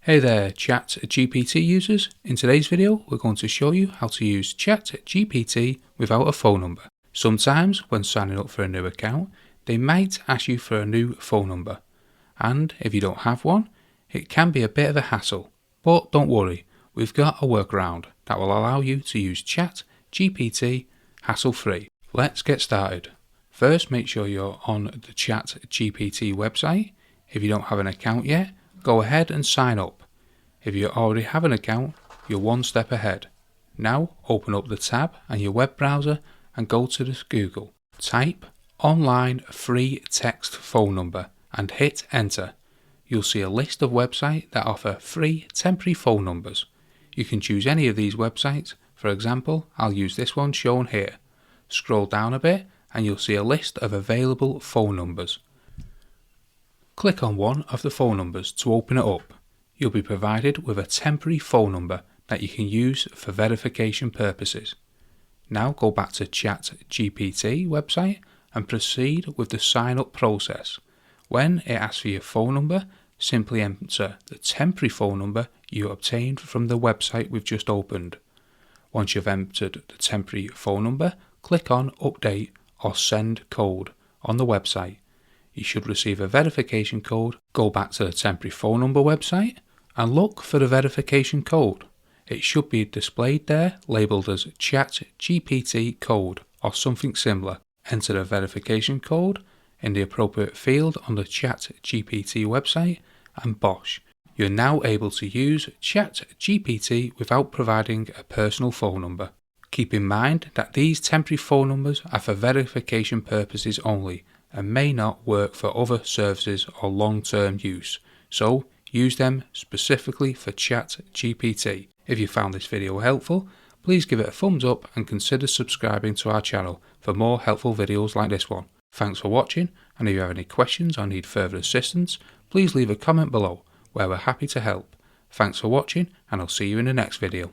Hey there ChatGPT users, in today's video we're going to show you how to use ChatGPT without a phone number. Sometimes when signing up for a new account they might ask you for a new phone number, and if you don't have one it can be a bit of a hassle, but don't worry, we've got a workaround that will allow you to use ChatGPT hassle free. Let's get started. First, make sure you're on the ChatGPT website. If you don't have an account yet, go ahead and sign up. If you already have an account, you're one step ahead. Now open up the tab and your web browser and go to the Google. Type online free text phone number and hit enter. You'll see a list of websites that offer free temporary phone numbers. You can choose any of these websites. For example, I'll use this one shown here. Scroll down a bit and you'll see a list of available phone numbers. Click on one of the phone numbers to open it up. You'll be provided with a temporary phone number that you can use for verification purposes. Now go back to ChatGPT website and proceed with the sign up process. When it asks for your phone number, simply enter the temporary phone number you obtained from the website we've just opened. Once you've entered the temporary phone number, click on Update or Send Code on the website. You should receive a verification code. Go back to the temporary phone number website and look for the verification code. It should be displayed there, labelled as ChatGPT code or something similar. Enter the verification code in the appropriate field on the ChatGPT website and bosh, you're now able to use ChatGPT without providing a personal phone number. Keep in mind that these temporary phone numbers are for verification purposes only and may not work for other services or long-term use, so use them specifically for ChatGPT. If you found this video helpful, please give it a thumbs up and consider subscribing to our channel for more helpful videos like this one. Thanks for watching, and if you have any questions or need further assistance, please leave a comment below where we're happy to help. Thanks for watching, and I'll see you in the next video.